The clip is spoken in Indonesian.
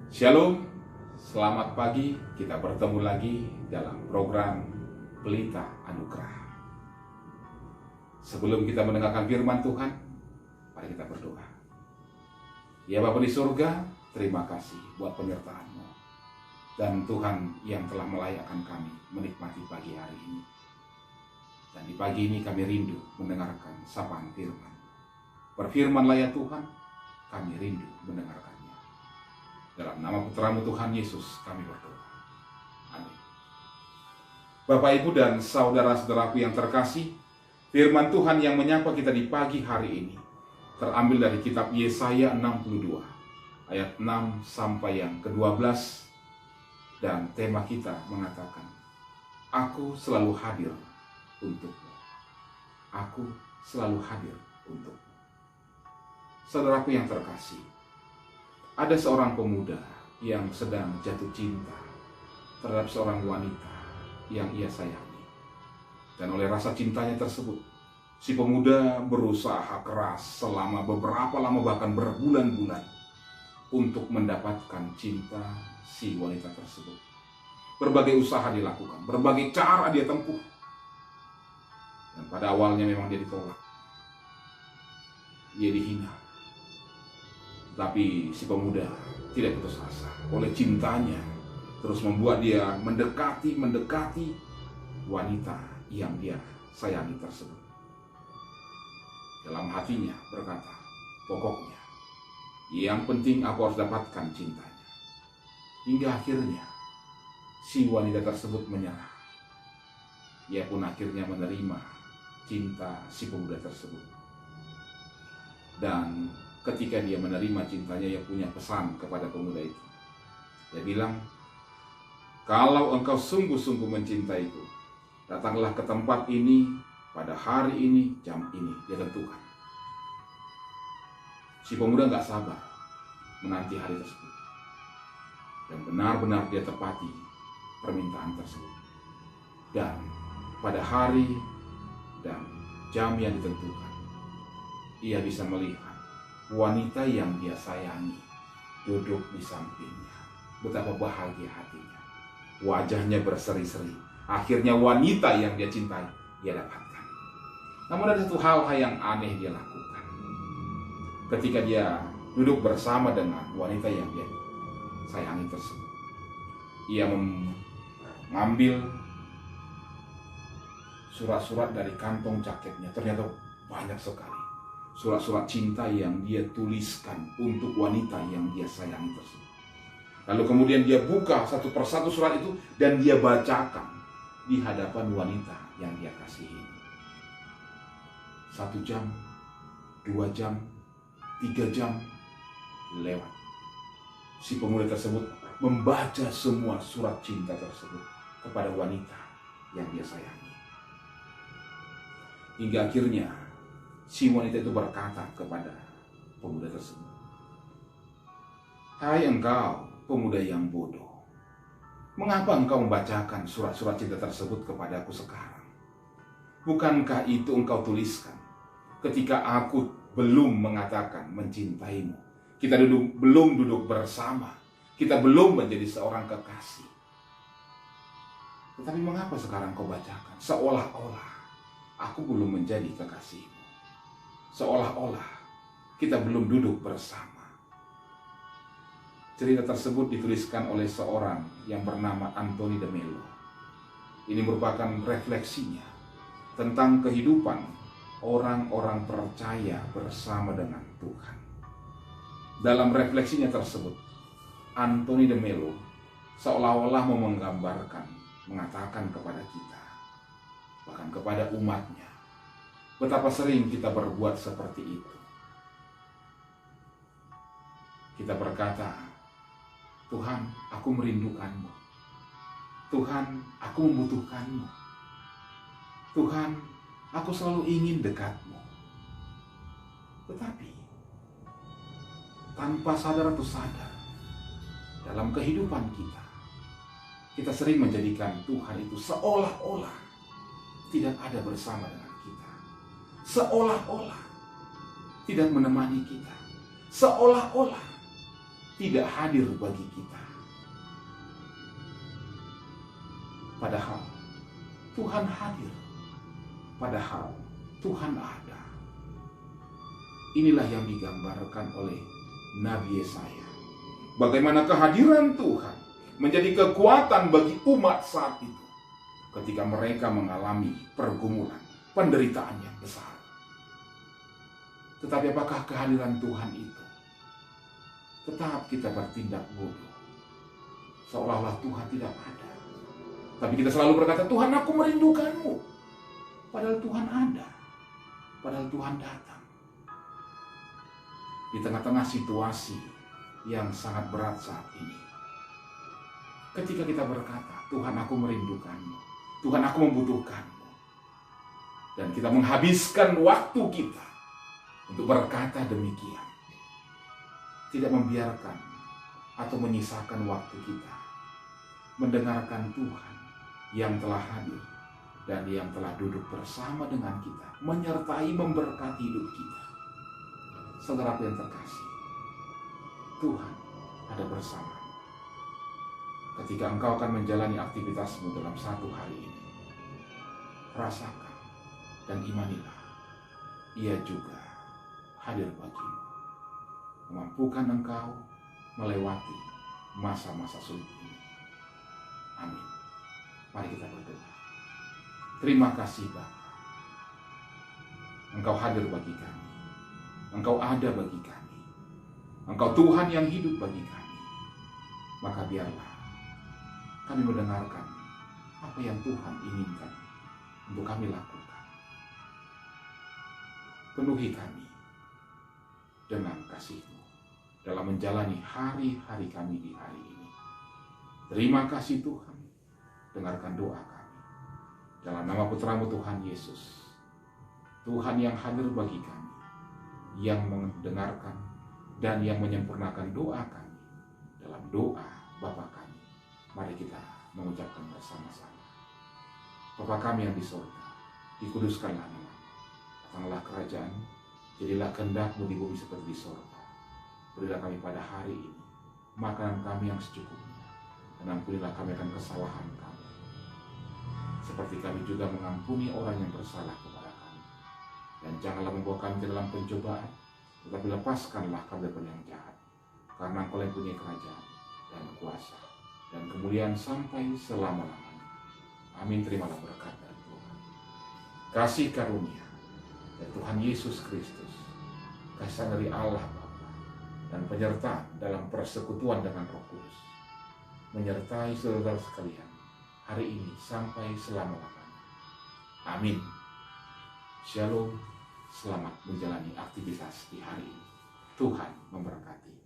Shalom, selamat pagi. Kita bertemu lagi dalam program Pelita Anugerah. Sebelum kita mendengarkan firman Tuhan, mari kita berdoa. Ya Bapa di surga, terima kasih buat penyertaan-Mu. Dan Tuhan yang telah melayakkan kami menikmati pagi hari ini. Dan di pagi ini kami rindu mendengarkan sapaan firman. Berfirmanlah ya Tuhan, kami rindu mendengarkannya. Dalam nama Putra-Mu Tuhan Yesus kami berdoa. Amin. Bapak, Ibu, dan saudara-saudaraku yang terkasih, firman Tuhan yang menyapa kita di pagi hari ini terambil dari kitab Yesaya 62, ayat 6 sampai yang ke-12, dan tema kita mengatakan, Aku selalu hadir untukmu. Aku selalu hadir untukmu. Saudaraku yang terkasih, ada seorang pemuda yang sedang jatuh cinta terhadap seorang wanita yang ia sayangi. Dan oleh rasa cintanya tersebut, si pemuda berusaha keras selama beberapa lama, bahkan berbulan-bulan, untuk mendapatkan cinta si wanita tersebut. Berbagai usaha dilakukan, berbagai cara dia tempuh. Dan pada awalnya memang dia ditolak. Dia dihina. Tapi si pemuda tidak putus asa. Oleh cintanya terus membuat dia mendekati wanita yang dia sayangi tersebut. Dalam hatinya berkata, pokoknya yang penting aku harus dapatkan cintanya. Hingga akhirnya si wanita tersebut menyerah. Ia pun akhirnya menerima cinta si pemuda tersebut. Dan ketika dia menerima cintanya, ia punya pesan kepada pemuda itu. Dia bilang, kalau engkau sungguh-sungguh mencintaiku, datanglah ke tempat ini, pada hari ini, jam ini. Dia tentukan. Si pemuda gak sabar menanti hari tersebut. Dan benar-benar dia tepati permintaan tersebut. Dan pada hari dan jam yang ditentukan, ia bisa melihat wanita yang dia sayangi duduk di sampingnya. Betapa bahagia hatinya. Wajahnya berseri-seri. Akhirnya wanita yang dia cintai dia dapatkan. Namun ada satu hal yang aneh dia lakukan. Ketika dia duduk bersama dengan wanita yang dia sayangi tersebut, ia mengambil surat-surat dari kantong jaketnya. Ternyata banyak sekali surat-surat cinta yang dia tuliskan untuk wanita yang dia sayangi tersebut. Lalu kemudian dia buka satu persatu surat itu dan dia bacakan di hadapan wanita yang dia kasihi. 1 jam, 2 jam, 3 jam lewat. Si pemuda tersebut membaca semua surat cinta tersebut kepada wanita yang dia sayangi. Hingga akhirnya si wanita itu berkata kepada pemuda tersebut, hai engkau pemuda yang bodoh, mengapa engkau membacakan surat-surat cinta tersebut kepadaku sekarang? Bukankah itu engkau tuliskan ketika aku belum mengatakan mencintaimu? Kita belum duduk bersama, kita belum menjadi seorang kekasih. Tetapi mengapa sekarang kau bacakan seolah-olah aku belum menjadi kekasihmu? Seolah-olah kita belum duduk bersama. Cerita tersebut dituliskan oleh seorang yang bernama Anthony de Mello. Ini merupakan refleksinya tentang kehidupan orang-orang percaya bersama dengan Tuhan. Dalam refleksinya tersebut, Anthony de Mello seolah-olah mau menggambarkan, mengatakan kepada kita, bahkan kepada umatnya, betapa sering kita berbuat seperti itu. Kita berkata, Tuhan, aku merindukanmu. Tuhan, aku membutuhkanmu. Tuhan, aku selalu ingin dekatmu. Tetapi, tanpa sadar atau sadar, dalam kehidupan kita sering menjadikan Tuhan itu seolah-olah tidak ada bersama dengan kita. Seolah-olah tidak menemani kita. Seolah-olah tidak hadir bagi kita. Padahal Tuhan hadir. Padahal Tuhan ada. Inilah yang digambarkan oleh Nabi Yesaya. Bagaimana kehadiran Tuhan menjadi kekuatan bagi umat saat itu ketika mereka mengalami pergumulan, penderitaan yang besar. Tetapi apakah kehadiran Tuhan itu tetap kita bertindak bodoh, seolah-olah Tuhan tidak ada? Tapi kita selalu berkata, Tuhan, aku merindukanmu. Padahal Tuhan ada. Padahal Tuhan datang. Di tengah-tengah situasi yang sangat berat saat ini, ketika kita berkata, Tuhan, aku merindukanmu, Tuhan, aku membutuhkanmu, dan kita menghabiskan waktu kita untuk berkata demikian, tidak membiarkan atau menyisakan waktu kita mendengarkan Tuhan yang telah hadir dan yang telah duduk bersama dengan kita, menyertai memberkati hidup kita. Saudara yang terkasih, Tuhan ada bersama. Ketika engkau akan menjalani aktivitasmu dalam satu hari ini, rasakan dan imanilah, Ia juga hadir bagimu, memampukan engkau melewati masa-masa sulit ini. Amin. Mari kita berdoa. Terima kasih Bapa, Engkau hadir bagi kami, Engkau ada bagi kami, Engkau Tuhan yang hidup bagi kami. Maka biarlah kami mendengarkan apa yang Tuhan inginkan untuk kami lakukan. Penuhi kami dengan kasih-Mu dalam menjalani hari-hari kami di hari ini. Terima kasih Tuhan, dengarkan doa kami. Dalam nama Putra-Mu Tuhan Yesus, Tuhan yang hadir bagi kami, yang mendengarkan dan yang menyempurnakan doa kami. Dalam doa Bapa kami, mari kita mengucapkan bersama-sama. Bapa kami yang di surga, dikuduskanlah nama-Mu. Datanglah kerajaan-Mu, jadilah kehendak-Mu di bumi seperti di surga. Berilah kami pada hari ini makanan kami yang secukupnya, dan ampunilah kami akan kesalahan kami, seperti kami juga mengampuni orang yang bersalah kepada kami. Dan janganlah membawa kami ke dalam pencobaan, tetapi lepaskanlah kami dari yang jahat. Karena Engkau yang punya kerajaan dan kuasa dan kemuliaan sampai selama-lamanya. Amin. Terimalah berkat dari Tuhan. Kasih karunia dari Tuhan Yesus Kristus, kasih dari Allah Bapa, dan penyertaan dalam persekutuan dengan Roh Kudus menyertai saudara sekalian hari ini sampai selama-lamanya. Amin. Shalom. Selamat menjalani aktivitas di hari ini. Tuhan memberkati.